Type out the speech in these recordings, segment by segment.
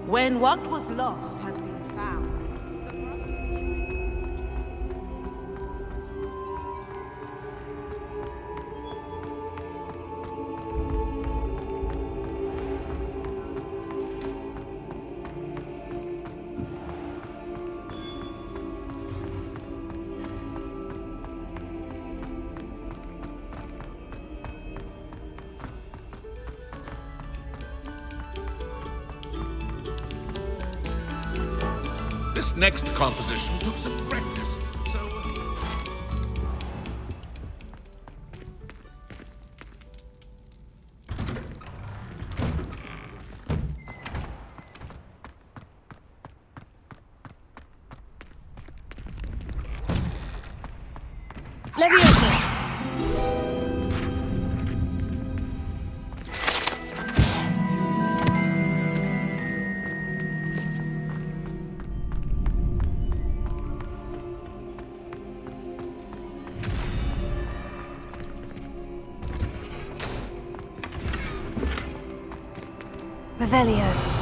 When what was lost has been found. This next composition took some practice, so... Leviosa! Revelio.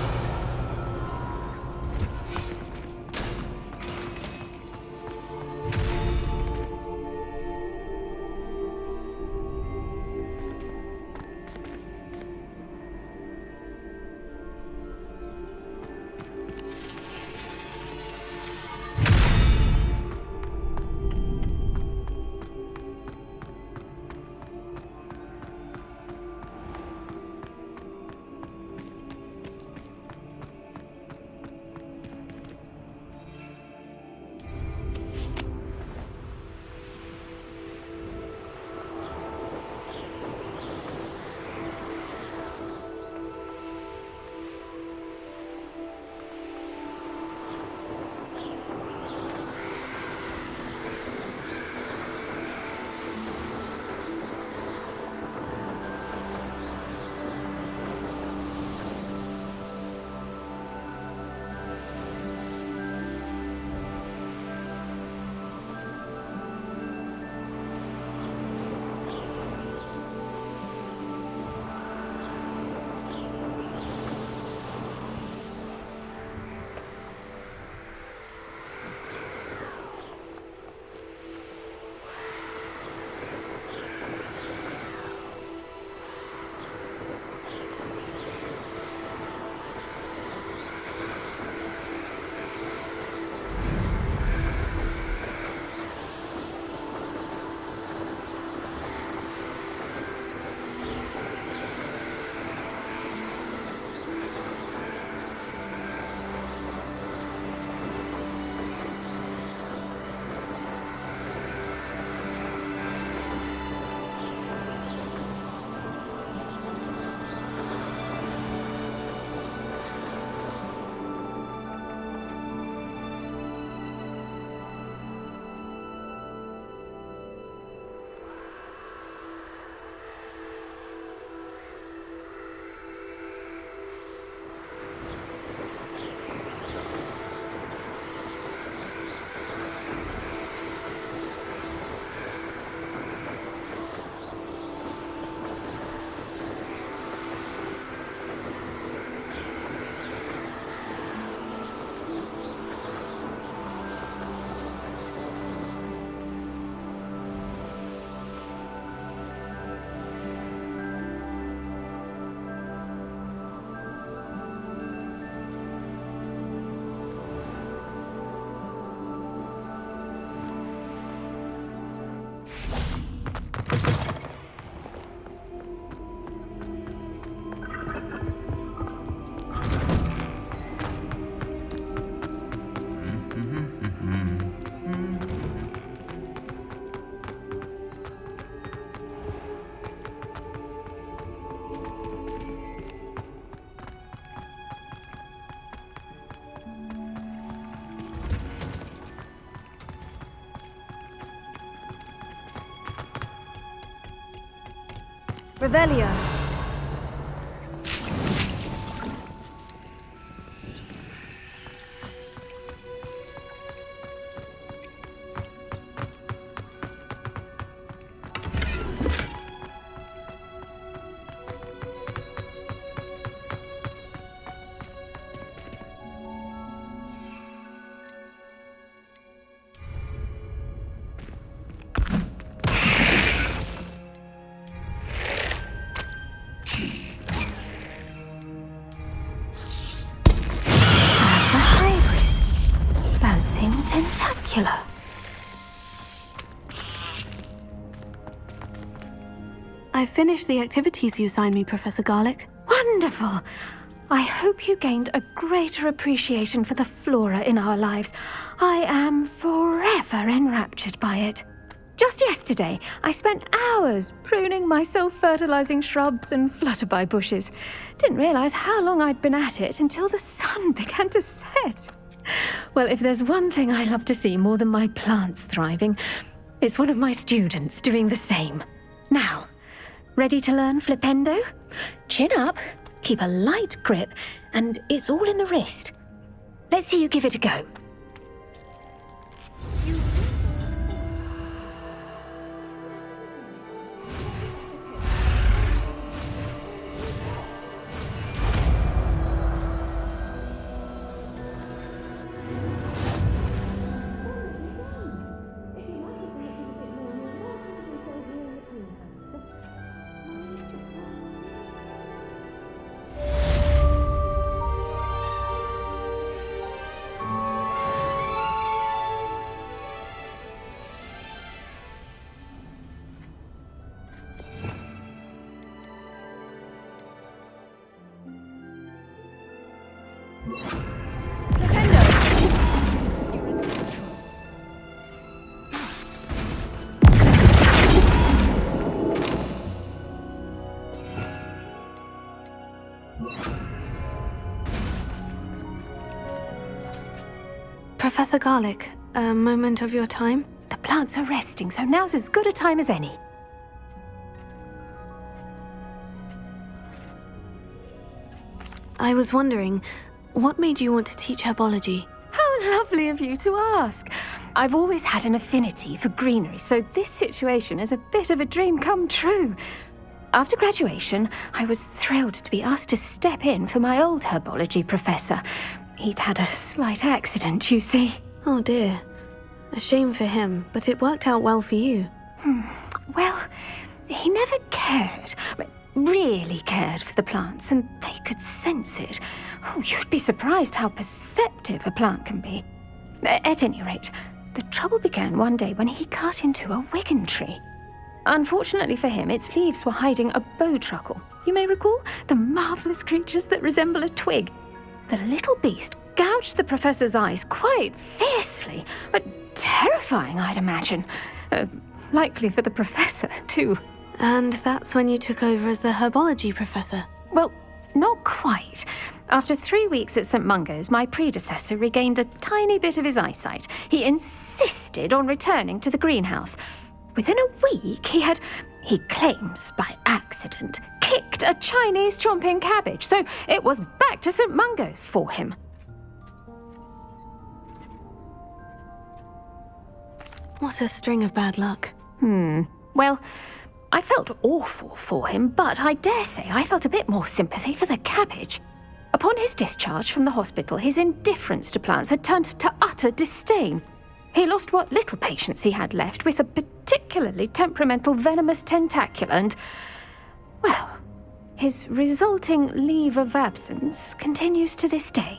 Revelio. spectacular. I finished the activities you signed me, Professor Garlick. Wonderful! I hope you gained a greater appreciation for the flora in our lives. I am forever enraptured by it. Just yesterday, I spent hours pruning my self-fertilizing shrubs and flutterby bushes. Didn't realize how long I'd been at it until the sun began to set. Well, if there's one thing I love to see more than my plants thriving, it's one of my students doing the same. Now, ready to learn Flipendo? Chin up, keep a light grip, and it's all in the wrist. Let's see you give it a go. Professor Garlick, a moment of your time? The plants are resting, so now's as good a time as any. I was wondering, what made you want to teach herbology? How lovely of you to ask. I've always had an affinity for greenery, so this situation is a bit of a dream come true. After graduation, I was thrilled to be asked to step in for my old herbology professor. He'd had a slight accident, you see. Oh dear. A shame for him, but it worked out well for you. Well, he never cared, really cared for the plants, and they could sense it. Oh, you'd be surprised how perceptive a plant can be. At any rate, the trouble began one day when he cut into a wigan tree. Unfortunately for him, its leaves were hiding a bowtruckle. You may recall the marvellous creatures that resemble a twig. The little beast gouged the professor's eyes quite fiercely, but terrifying, I'd imagine. Likely for the professor, too. And that's when you took over as the herbology professor? Well, not quite. After 3 weeks at St. Mungo's, my predecessor regained a tiny bit of his eyesight. He insisted on returning to the greenhouse. Within a week, he claims by accident, kicked a Chinese chomping cabbage, so it was back to St. Mungo's for him. What a string of bad luck. Well, I felt awful for him, but I dare say I felt a bit more sympathy for the cabbage. Upon his discharge from the hospital, his indifference to plants had turned to utter disdain. He lost what little patience he had left with a particularly temperamental venomous tentacula and, well, his resulting leave of absence continues to this day.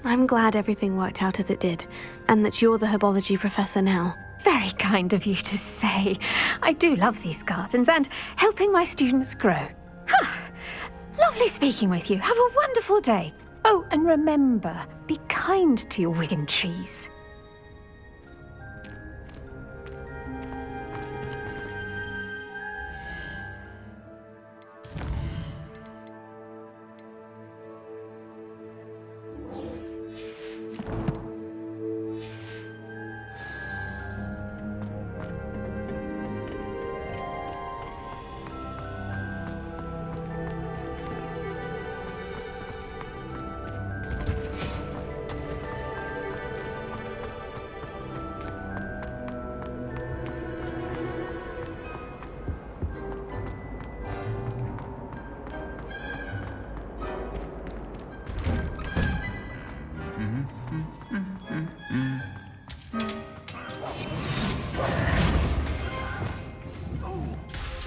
I'm glad everything worked out as it did, and that you're the herbology professor now. Very kind of you to say. I do love these gardens and helping my students grow. Lovely speaking with you. Have a wonderful day. Oh, and remember, be kind to your wigan trees.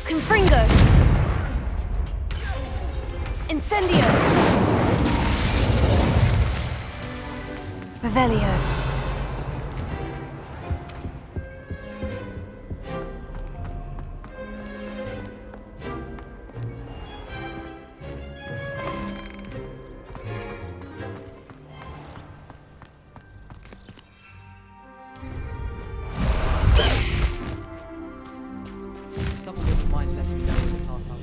Confringo! Incendio! Revelio. Someone wouldn't mind letting me know in the car park.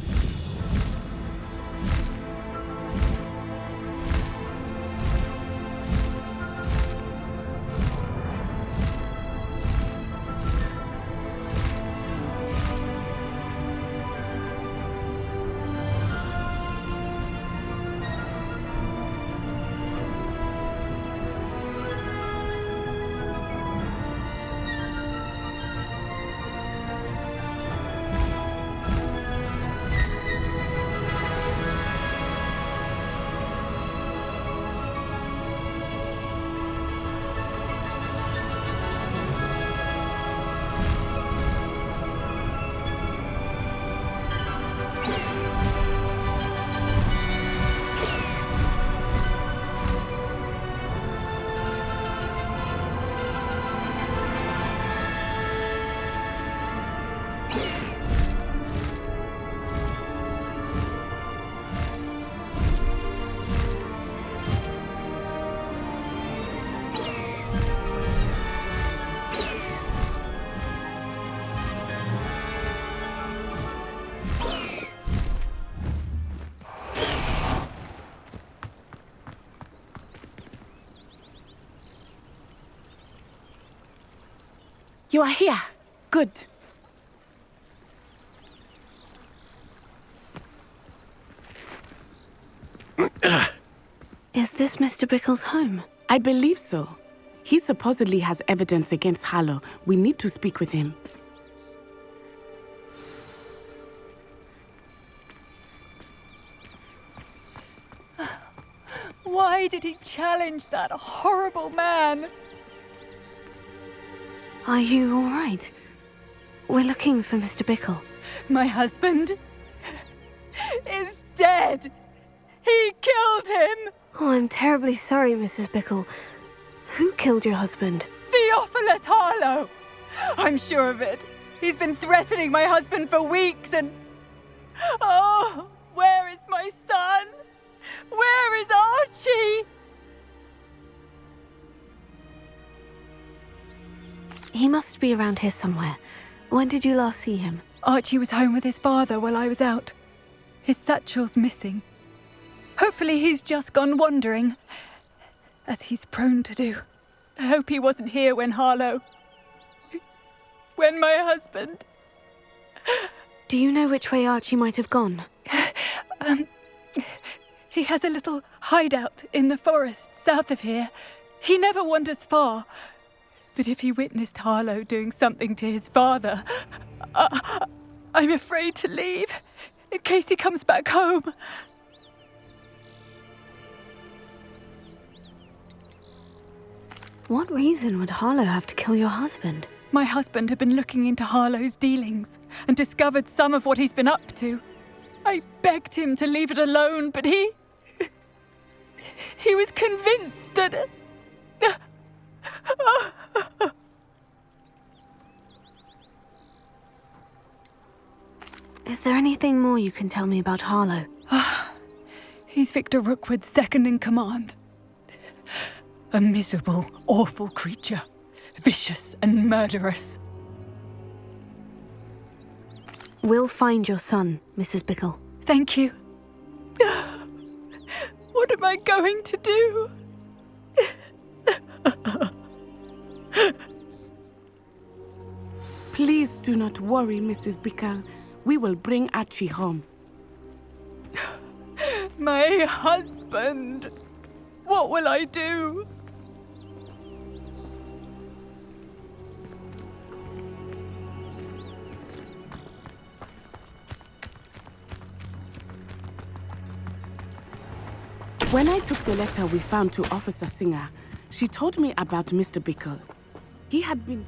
You are here. Good. Is this Mr. Bickle's home? I believe so. He supposedly has evidence against Harlow. We need to speak with him. Why did he challenge that horrible man? Are you all right? We're looking for Mr. Bickle. My husband is dead. He killed him. Oh, I'm terribly sorry, Mrs. Bickle. Who killed your husband? Theophilus Harlow. I'm sure of it. He's been threatening my husband for weeks and... Oh, where is my son? Where is Archie? He must be around here somewhere. When did you last see him? Archie was home with his father while I was out. His satchel's missing. Hopefully he's just gone wandering, as he's prone to do. I hope he wasn't here when Harlow... when my husband... Do you know which way Archie might have gone? He has a little hideout in the forest south of here. He never wanders far. But if he witnessed Harlow doing something to his father, I'm afraid to leave, in case he comes back home. What reason would Harlow have to kill your husband? My husband had been looking into Harlow's dealings and discovered some of what he's been up to. I begged him to leave it alone, but he was convinced that... Is there anything more you can tell me about Harlow? He's Victor Rookwood's second in command. A miserable, awful creature. Vicious and murderous. We'll find your son, Mrs. Bickle. Thank you. What am I going to do? Please do not worry, Mrs. Bickle. We will bring Archie home. My husband. What will I do? When I took the letter we found to Officer Singer, she told me about Mr. Bickle. He had been...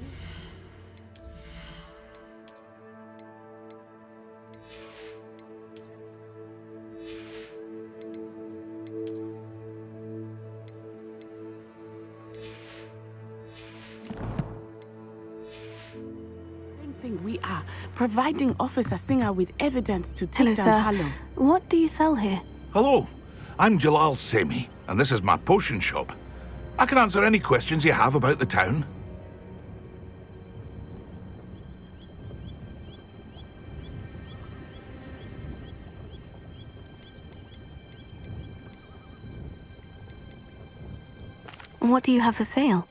think we are? Providing Officer Singer with evidence to take Hello, down sir. Harlow. What do you sell here? Hello, I'm Jalal Semi, and this is my potion shop. I can answer any questions you have about the town. What do you have for sale?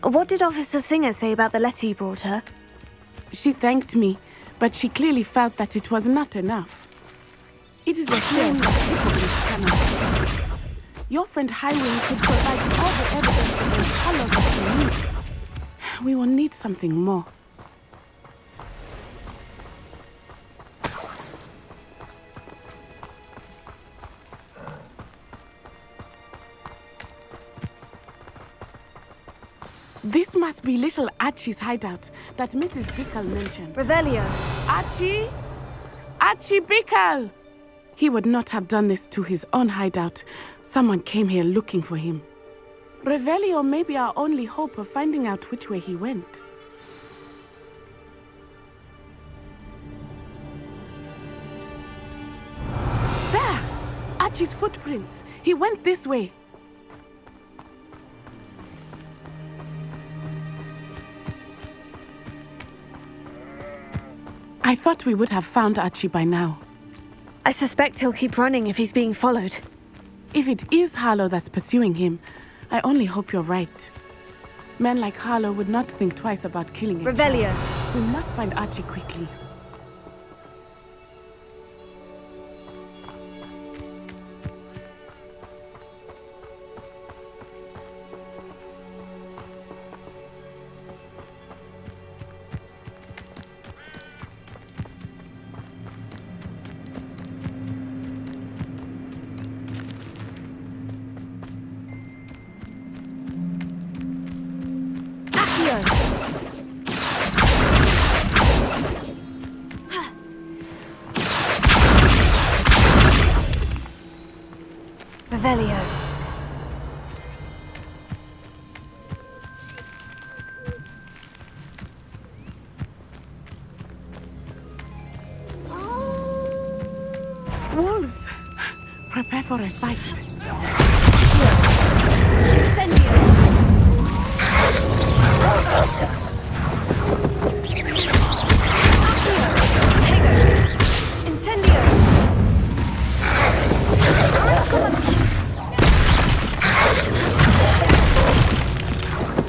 What did Officer Singer say about the letter you brought her? She thanked me, but she clearly felt that it was not enough. It is a shame that hypocrites cannot. Your friend Highway could provide all the evidence against Harlow that we need. We will need something more. This must be little Archie's hideout that Mrs. Bickle mentioned. Revelio! Archie? Archie Bickle! He would not have done this to his own hideout. Someone came here looking for him. Revelio may be our only hope of finding out which way he went. There! Archie's footprints. He went this way. I thought we would have found Archie by now. I suspect he'll keep running if he's being followed. If it is Harlow that's pursuing him, I only hope you're right. Men like Harlow would not think twice about killing a Revelio! child. We must find Archie quickly. Revelio. Wolves! Prepare for a fight.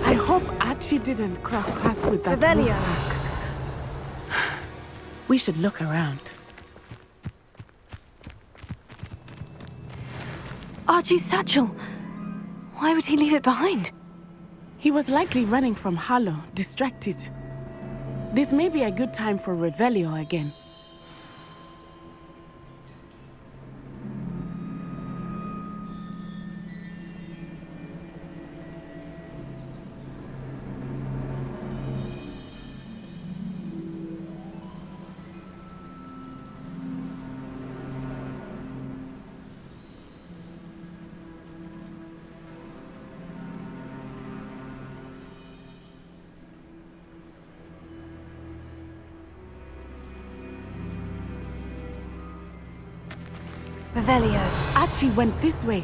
I hope Archie didn't cross paths with that Revelio. wolf pack. We should look around. Archie's satchel. Why would he leave it behind? He was likely running from Harlow, distracted. This may be a good time for Revelio again. Revelio. Archie went this way.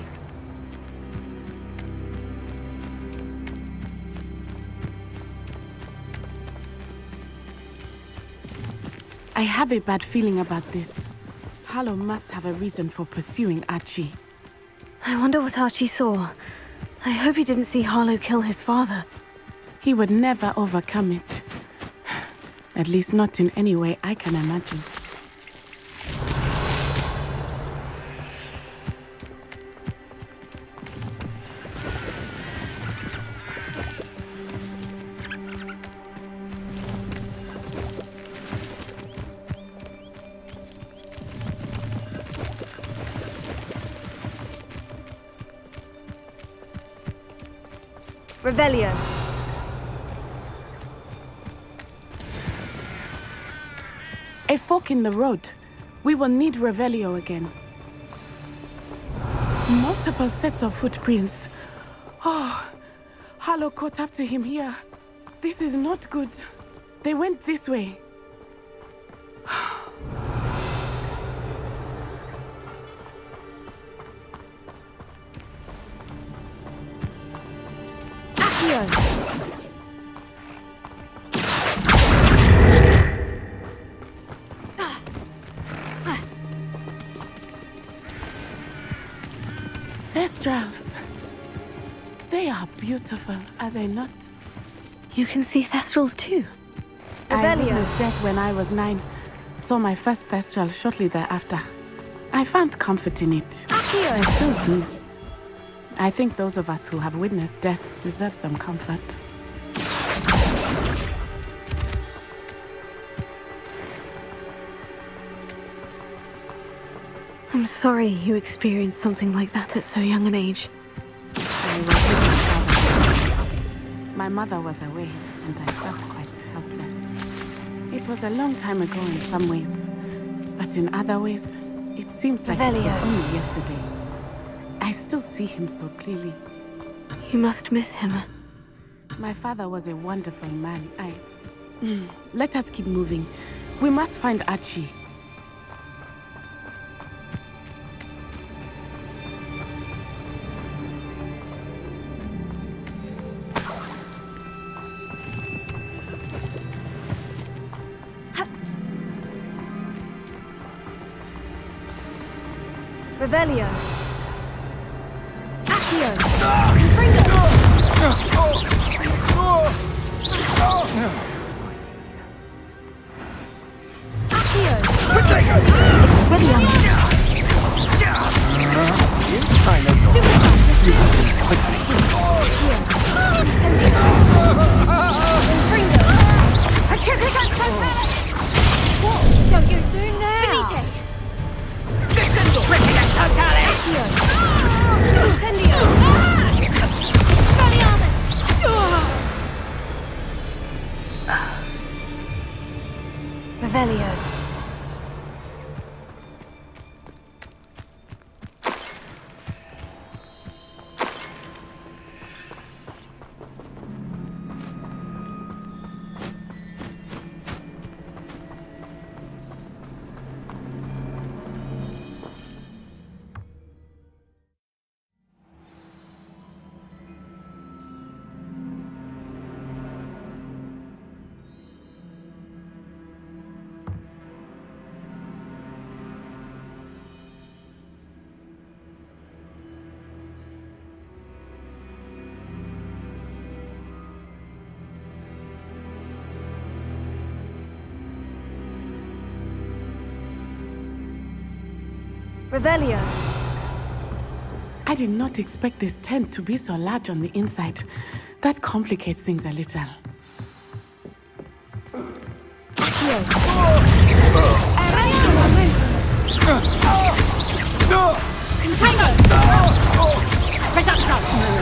I have a bad feeling about this. Harlow must have a reason for pursuing Archie. I wonder what Archie saw. I hope he didn't see Harlow kill his father. He would never overcome it. At least not in any way I can imagine. Revelio. A fork in the road. We will need Revelio again. Multiple sets of footprints. Oh, Harlow caught up to him here. This is not good. They went this way. Thestrals. They are beautiful, are they not? You can see Thestrals too. I Revelio. witnessed death when I was 9. Saw my first Thestral shortly thereafter. I found comfort in it. I still do. I think those of us who have witnessed death deserve some comfort. I'm sorry you experienced something like that at so young an age. I was with my father. My mother was away, and I felt quite helpless. It was a long time ago in some ways, but in other ways, it seems like it was Revelio. only yesterday. I still see him so clearly. You must miss him. My father was a wonderful man. Let us keep moving. We must find Archie. Revelio. Accio. What are you doing now? Revelio. Revelio. I did not expect this tent to be so large on the inside. That complicates things a little.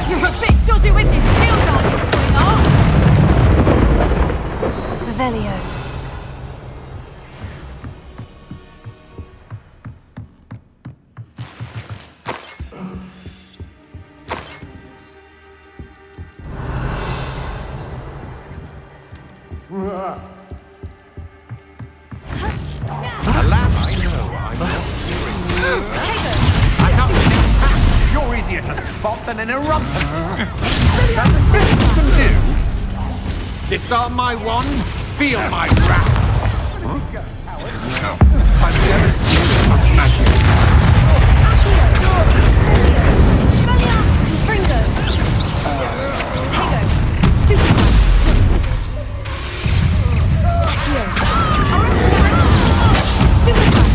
You're a bit dodgy with your skills, aren't you, sweetheart? Revelio. A lamb, I know. I'm not hearing. I'm not. You're easier to spot than an irrumpent. That's the best you can do. Disarm my wand, feel my wrath. I've never seen such magic.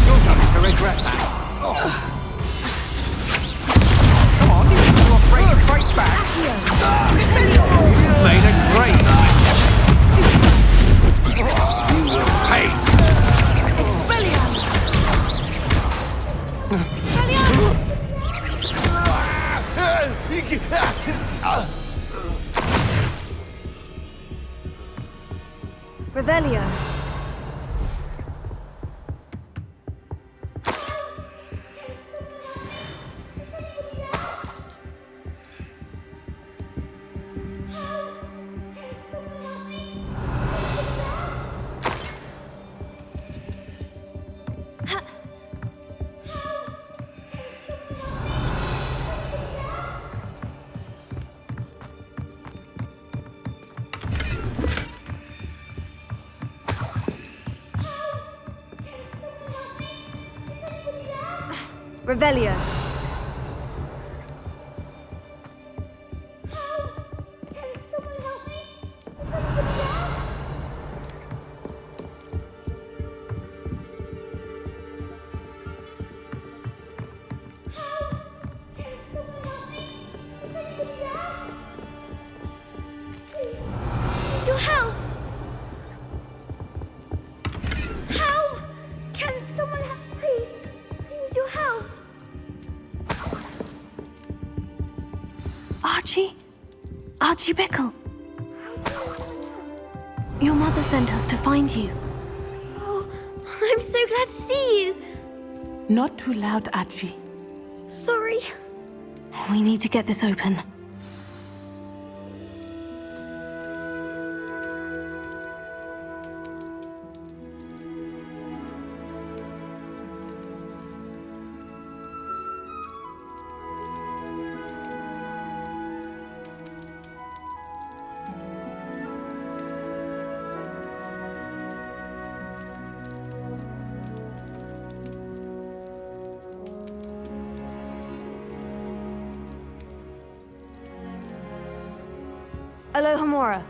You're coming to regret that. Come on, you're afraid to fight back. Made a great. You will pay. Revelio. Revelio. Your help! Help! Can someone help, please? I need your help. Archie? Archie Bickle. Your mother sent us to find you. Oh, I'm so glad to see you. Not too loud, Archie. Sorry. We need to get this open. Alohomora.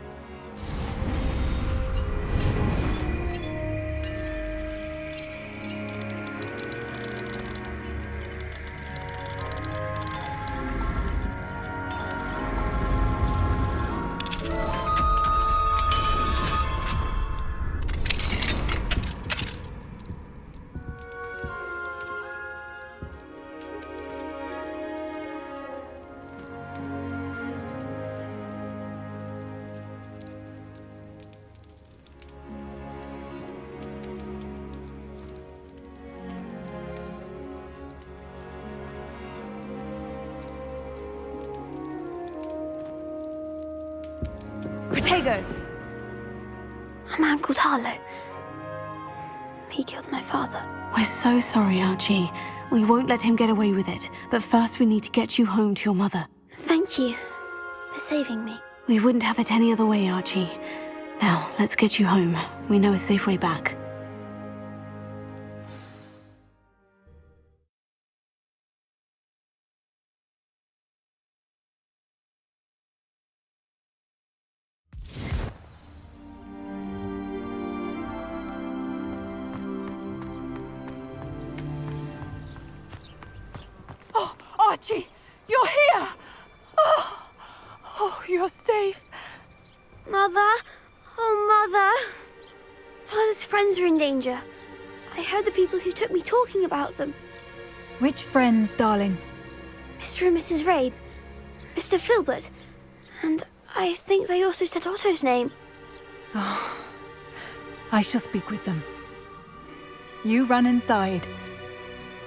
Protego. A man called Harlow. He killed my father. We're so sorry, Archie. We won't let him get away with it. But first we need to get you home to your mother. Thank you for saving me. We wouldn't have it any other way, Archie. Now, let's get you home. We know a safe way back. Archie, you're here! Oh, you're safe. Mother? Oh, Mother. Father's friends are in danger. I heard the people who took me talking about them. Which friends, darling? Mr. and Mrs. Rabe, Mr. Filbert, and I think they also said Otto's name. I shall speak with them. You run inside.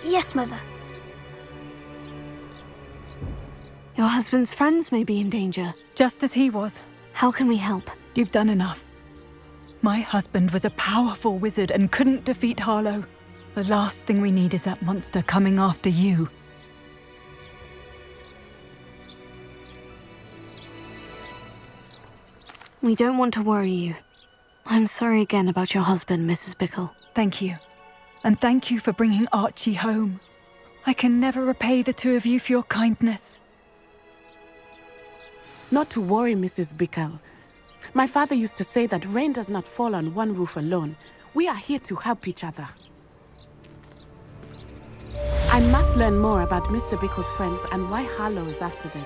Yes, Mother. Your husband's friends may be in danger. Just as he was. How can we help? You've done enough. My husband was a powerful wizard and couldn't defeat Harlow. The last thing we need is that monster coming after you. We don't want to worry you. I'm sorry again about your husband, Mrs. Bickle. Thank you. And thank you for bringing Archie home. I can never repay the two of you for your kindness. Not to worry, Mrs. Bickle. My father used to say that rain does not fall on one roof alone. We are here to help each other. I must learn more about Mr. Bickle's friends and why Harlow is after them.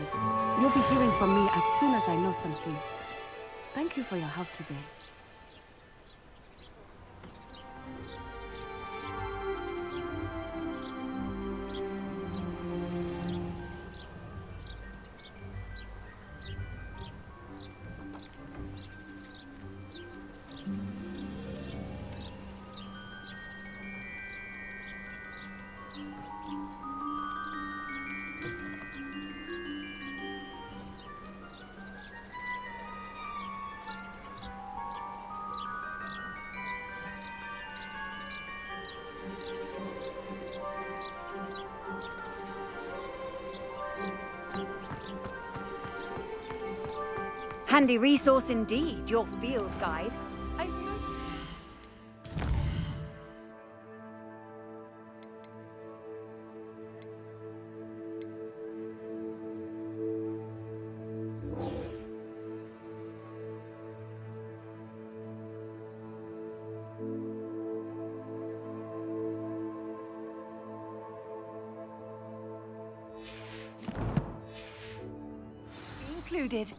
You'll be hearing from me as soon as I know something. Thank you for your help today. Handy resource indeed, your field guide. Included.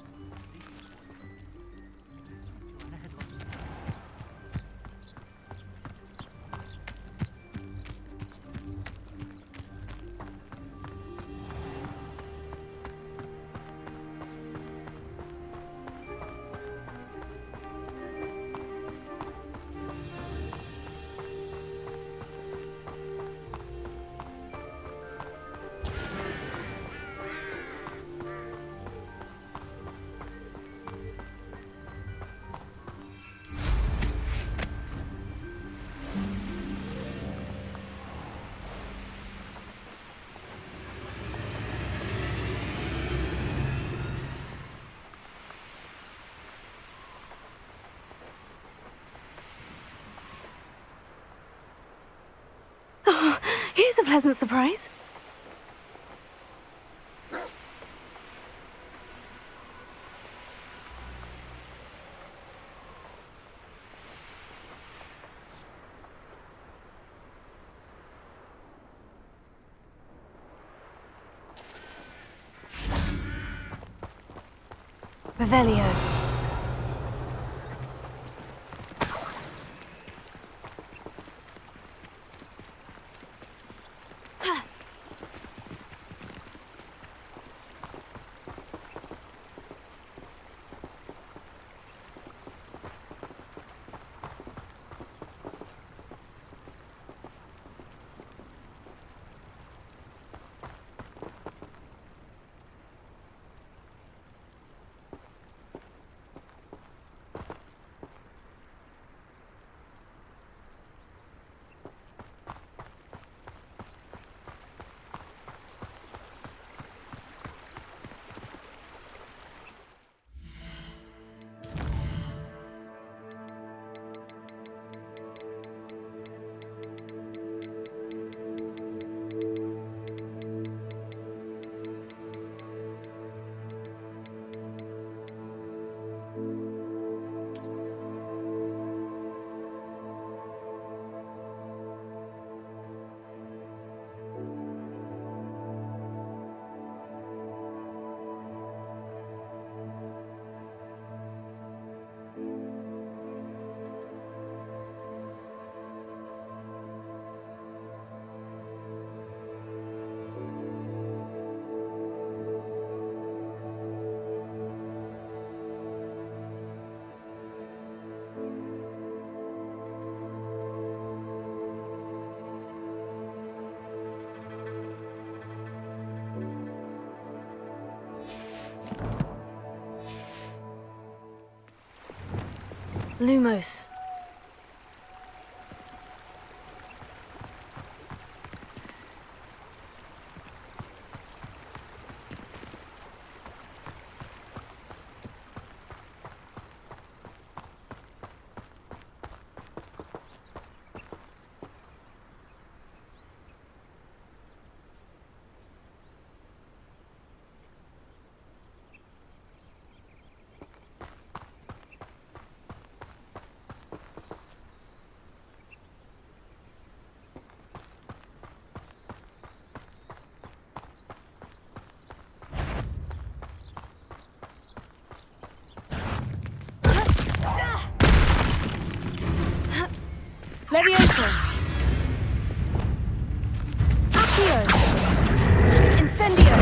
Here's a pleasant surprise. Revelio. Lumos. Levioso. Accio. Incendio.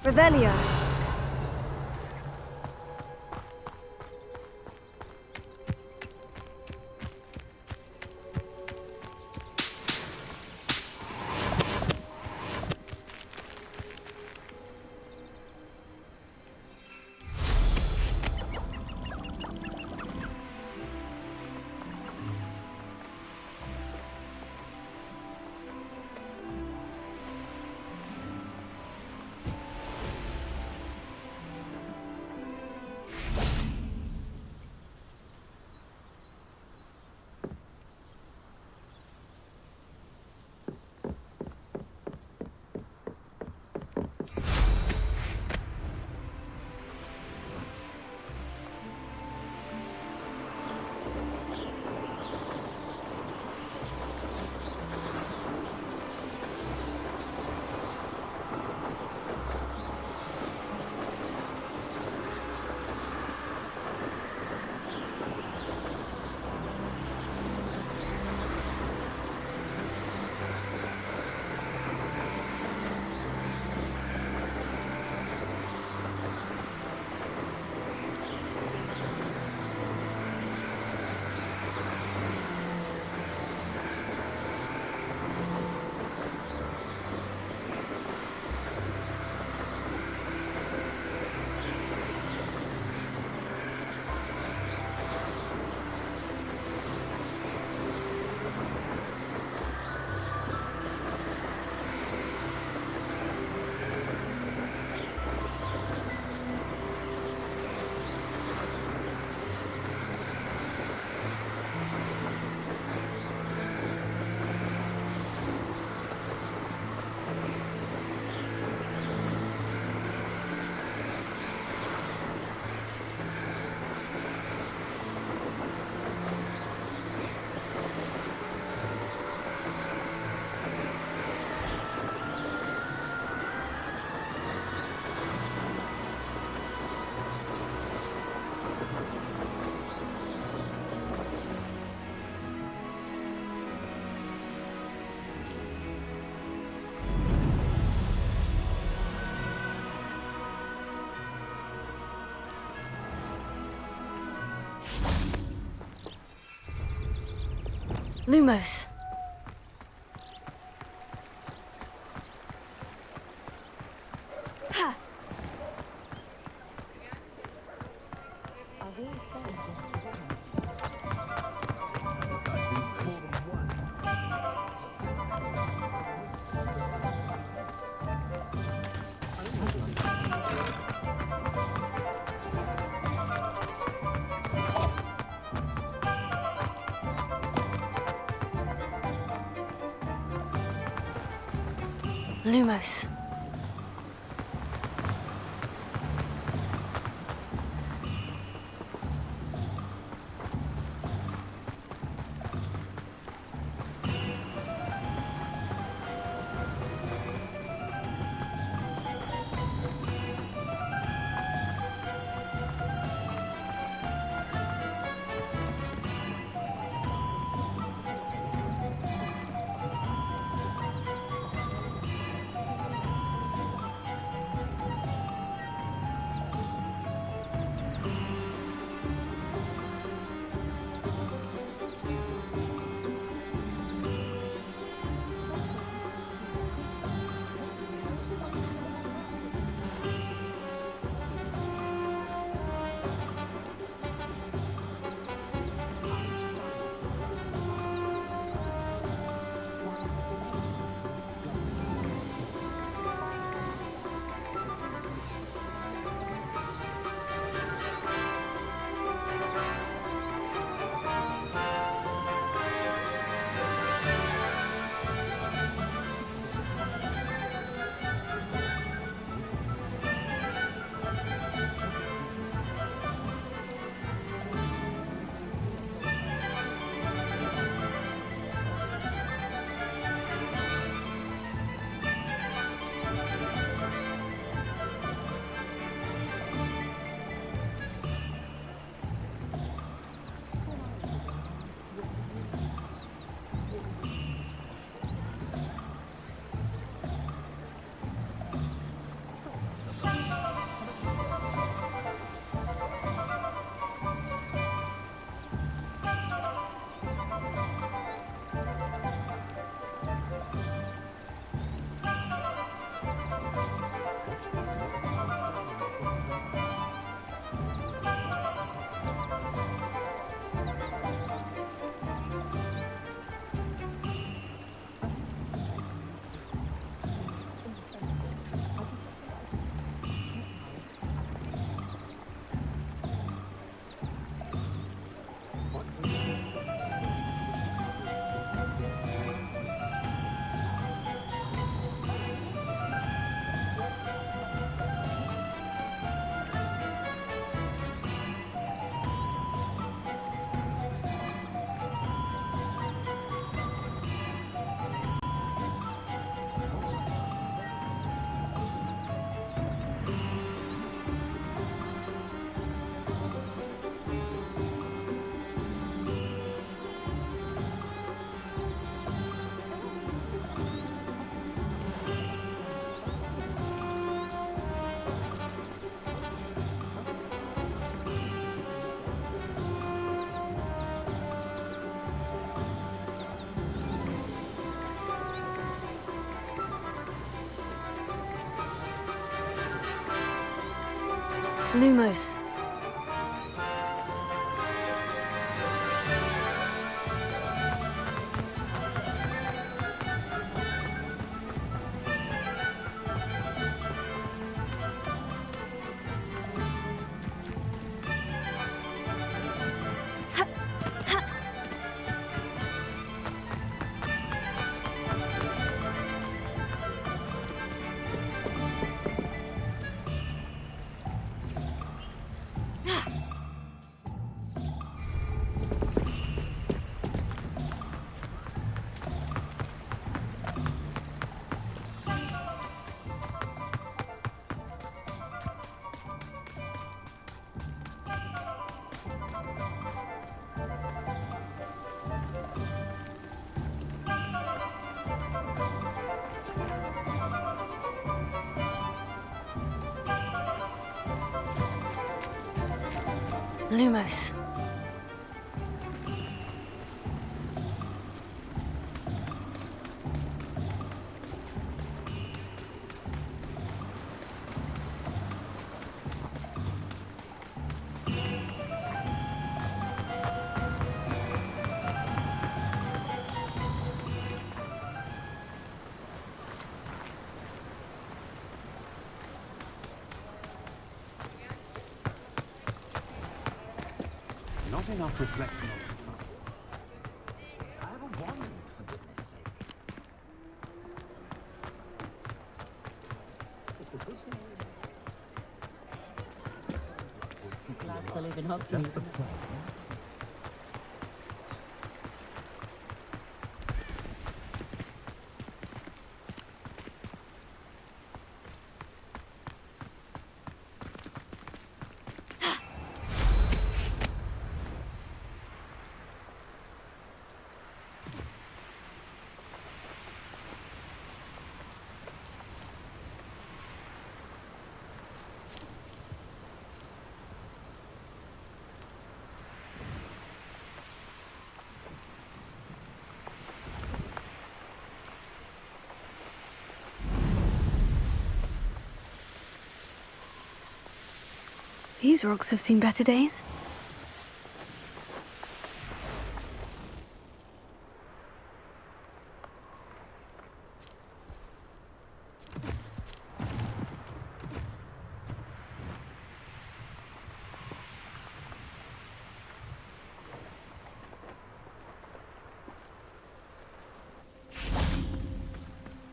Revelio. Lumos. Lumos. Lumos. Lumos. enough reflection on it. These rocks have seen better days.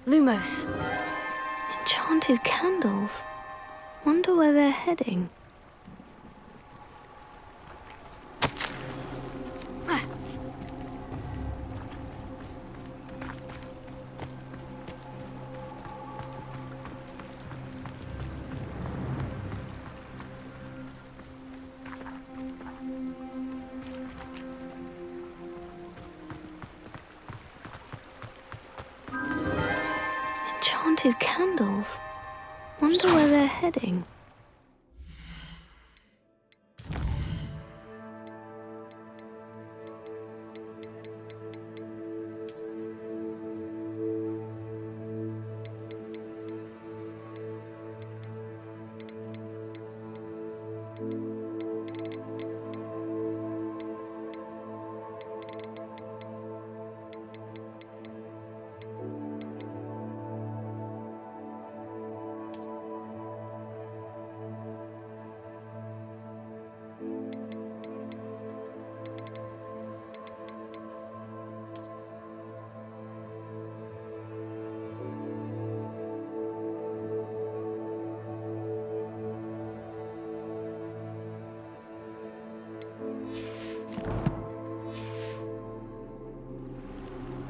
Lumos. Enchanted candles. Wonder where they're heading. Enchanted candles. Wonder where they're heading.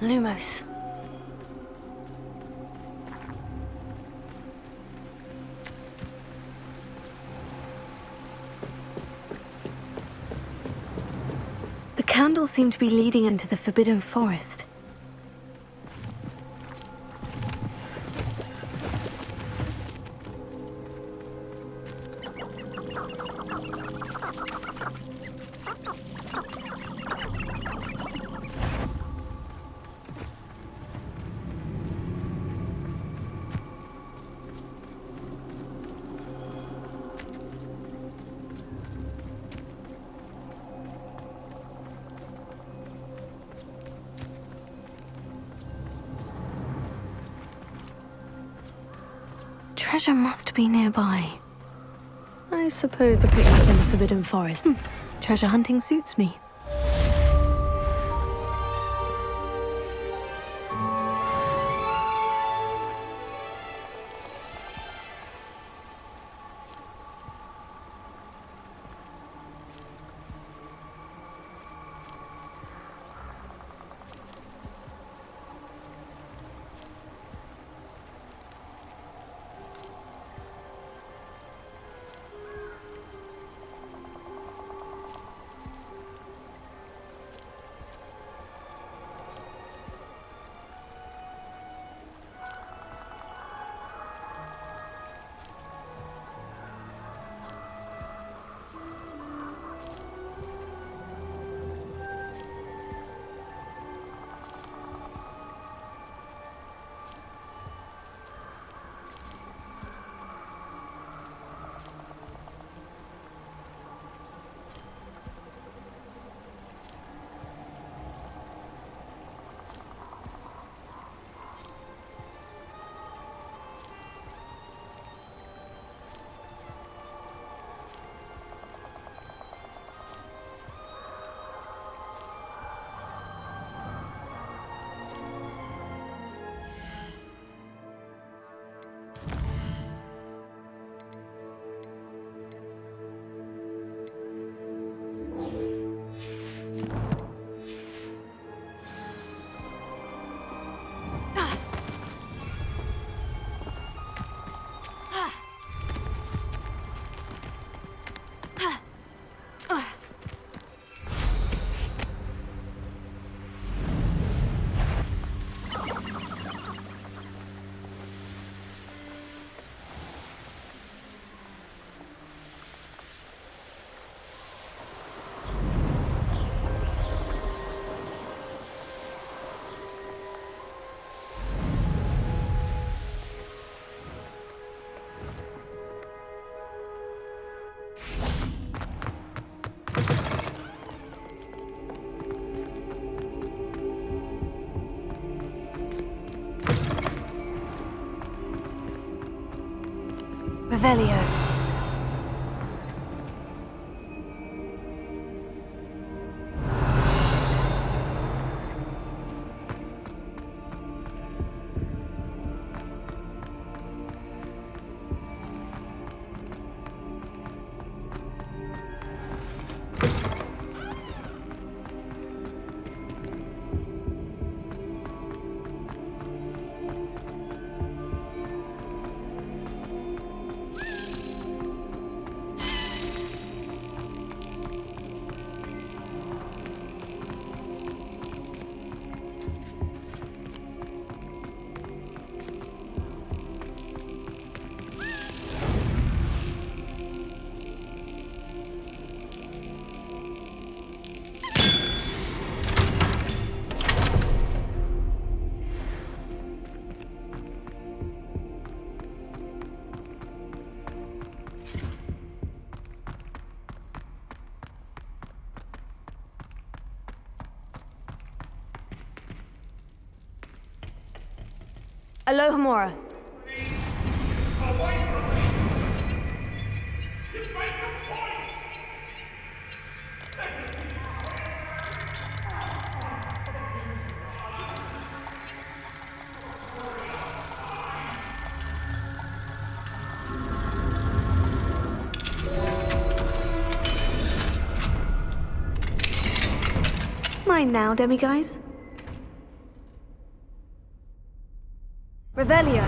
Lumos. The candles seem to be leading into the Forbidden Forest. Treasure must be nearby. I suppose the picnic in the Forbidden Forest. Treasure hunting suits me. Revelio. Alohomora. Mine now, demiguise. Revelio.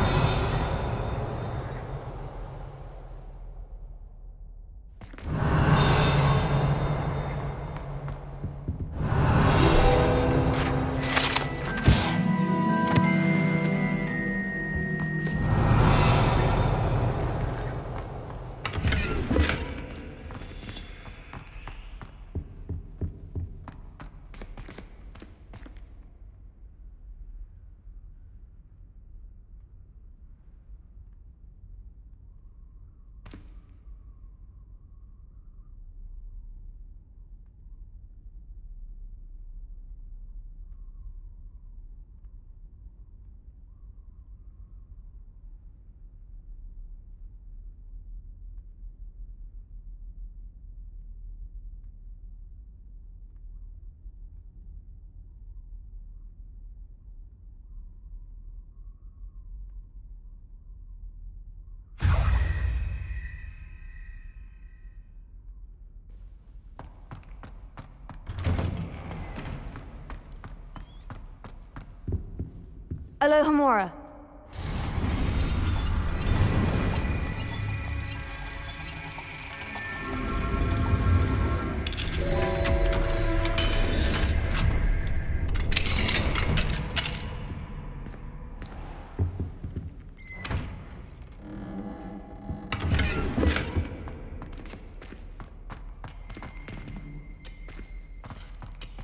Alohomora.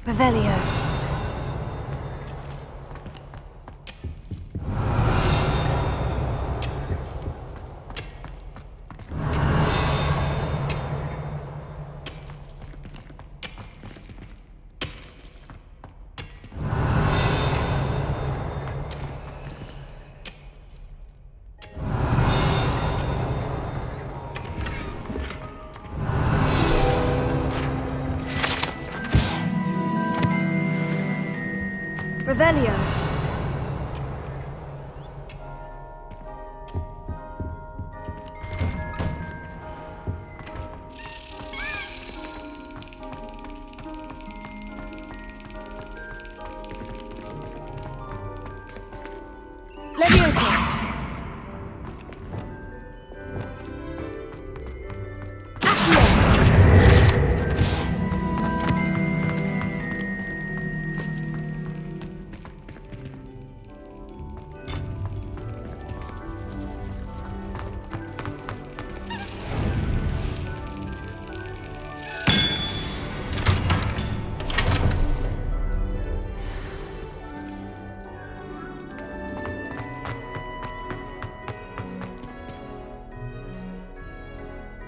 Revelio. Revelio. Leviosa.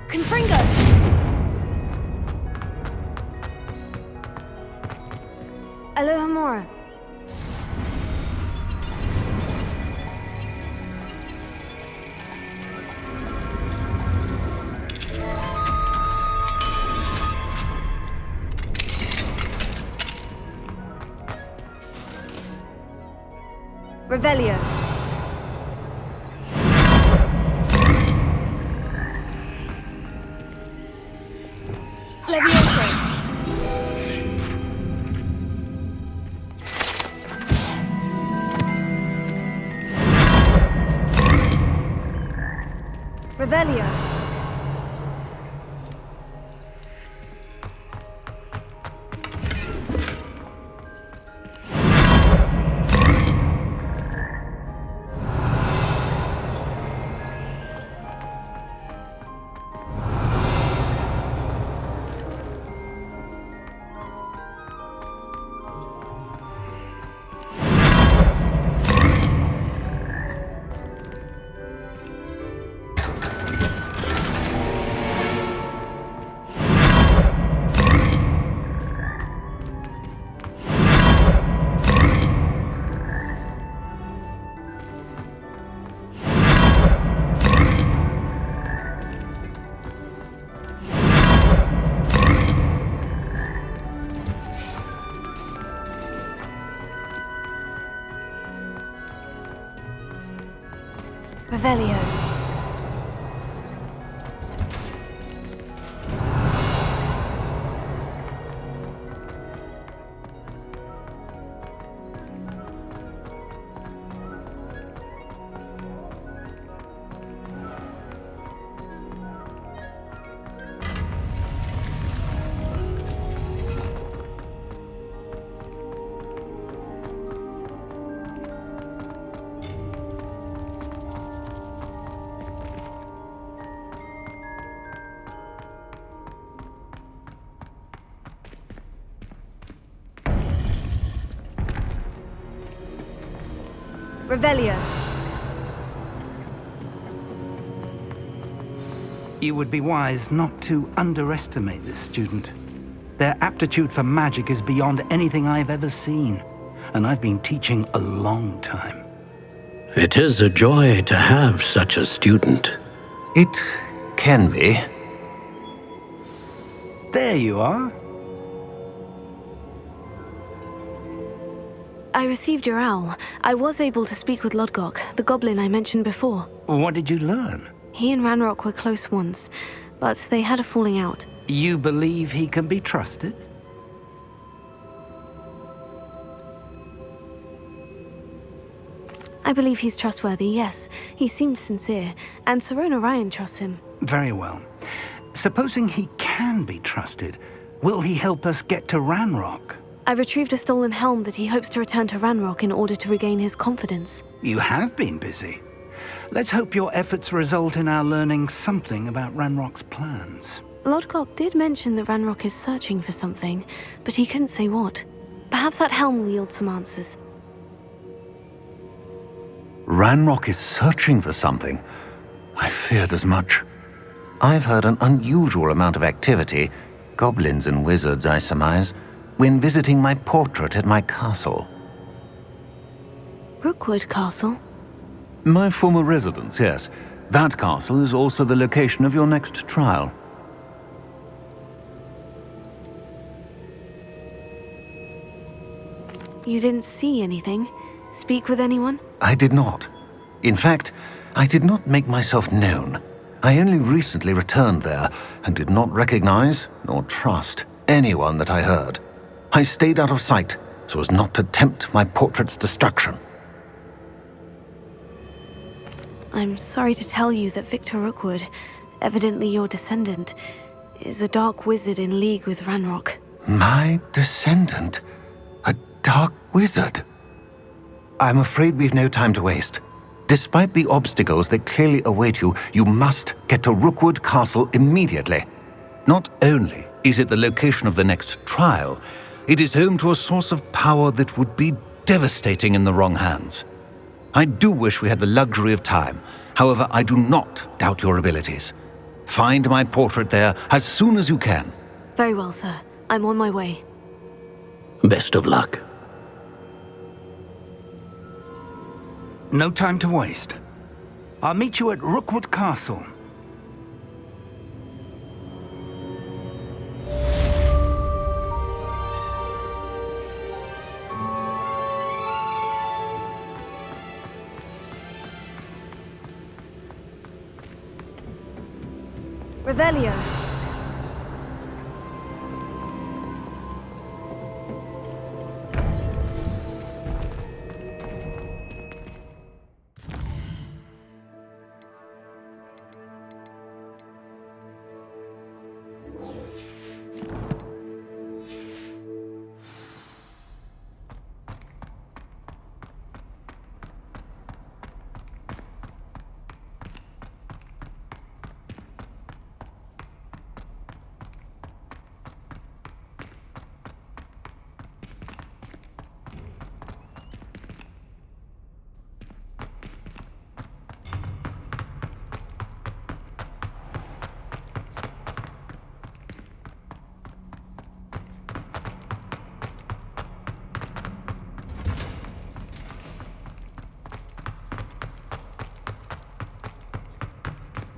Confringo! Alohomora. Revelio. Levioso. Revelio. Revelio. Revelio. You would be wise not to underestimate this student. Their aptitude for magic is beyond anything I've ever seen, and I've been teaching a long time. It is a joy to have such a student. It can be. There you are. I received your owl. I was able to speak with Lodgok, the goblin I mentioned before. What did you learn? He and Ranrock were close once, but they had a falling out. You believe he can be trusted? I believe he's trustworthy, yes. He seems sincere, and Sirona Ryan trusts him. Very well. Supposing he can be trusted, will he help us get to Ranrock? I retrieved a stolen helm that he hopes to return to Ranrock in order to regain his confidence. You have been busy. Let's hope your efforts result in our learning something about Ranrock's plans. Lodgok did mention that Ranrock is searching for something, but he couldn't say what. Perhaps that helm will yield some answers. Ranrock is searching for something? I feared as much. I've heard an unusual amount of activity, goblins and wizards, I surmise, when visiting my portrait at my castle. Rookwood Castle? My former residence, yes. That castle is also the location of your next trial. You didn't see anything? Speak with anyone? I did not. In fact, I did not make myself known. I only recently returned there and did not recognize nor trust anyone that I heard. I stayed out of sight so as not to tempt my portrait's destruction. I'm sorry to tell you that Victor Rookwood, evidently your descendant, is a dark wizard in league with Ranrock. My descendant? A dark wizard? I'm afraid we've no time to waste. Despite the obstacles that clearly await you, you must get to Rookwood Castle immediately. Not only is it the location of the next trial, it is home to a source of power that would be devastating in the wrong hands. I do wish we had the luxury of time. However, I do not doubt your abilities. Find my portrait there as soon as you can. Very well, sir. I'm on my way. Best of luck. No time to waste. I'll meet you at Rookwood Castle. Revelio.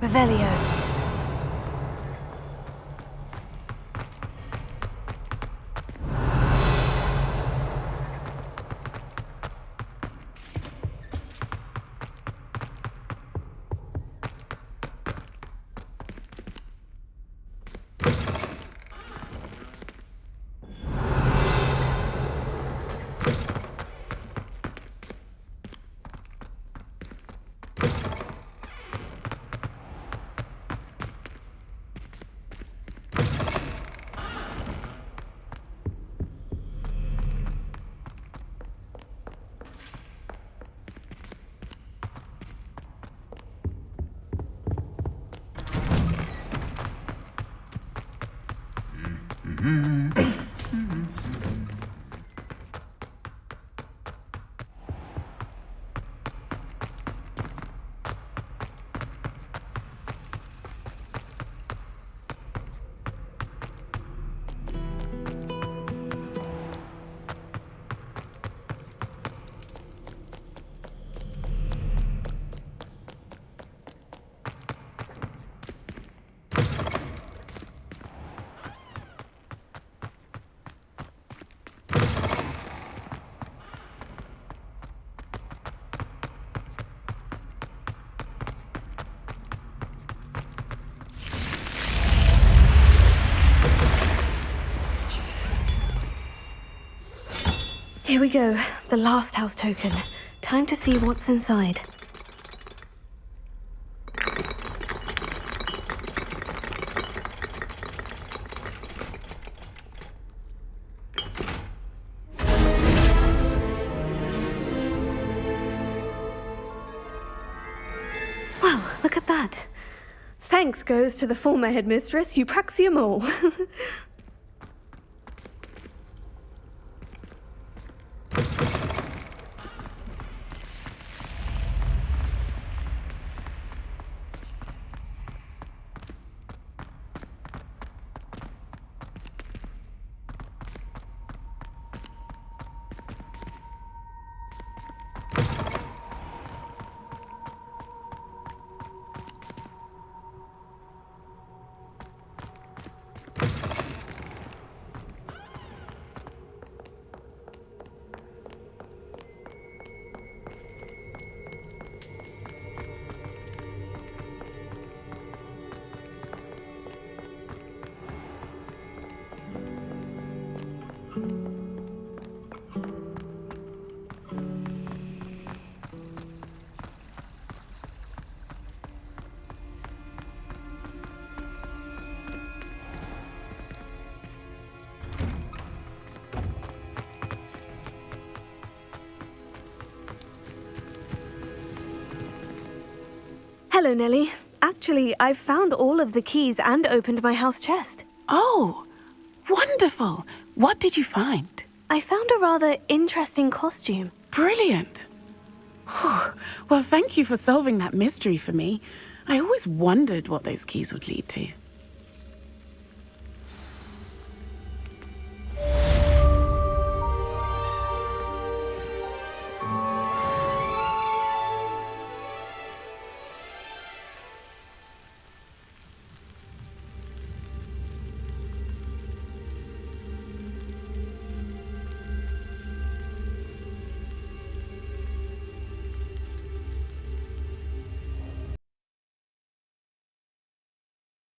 Revelio. Here we go, the last house token. Time to see what's inside. Well, look at that. Thanks goes to the former headmistress, Eupraxia Mole. Hello, Nellie. Actually, I've found all of the keys and opened my house chest. Oh, wonderful. What did you find? I found a rather interesting costume. Brilliant. Well, thank you for solving that mystery for me. I always wondered what those keys would lead to.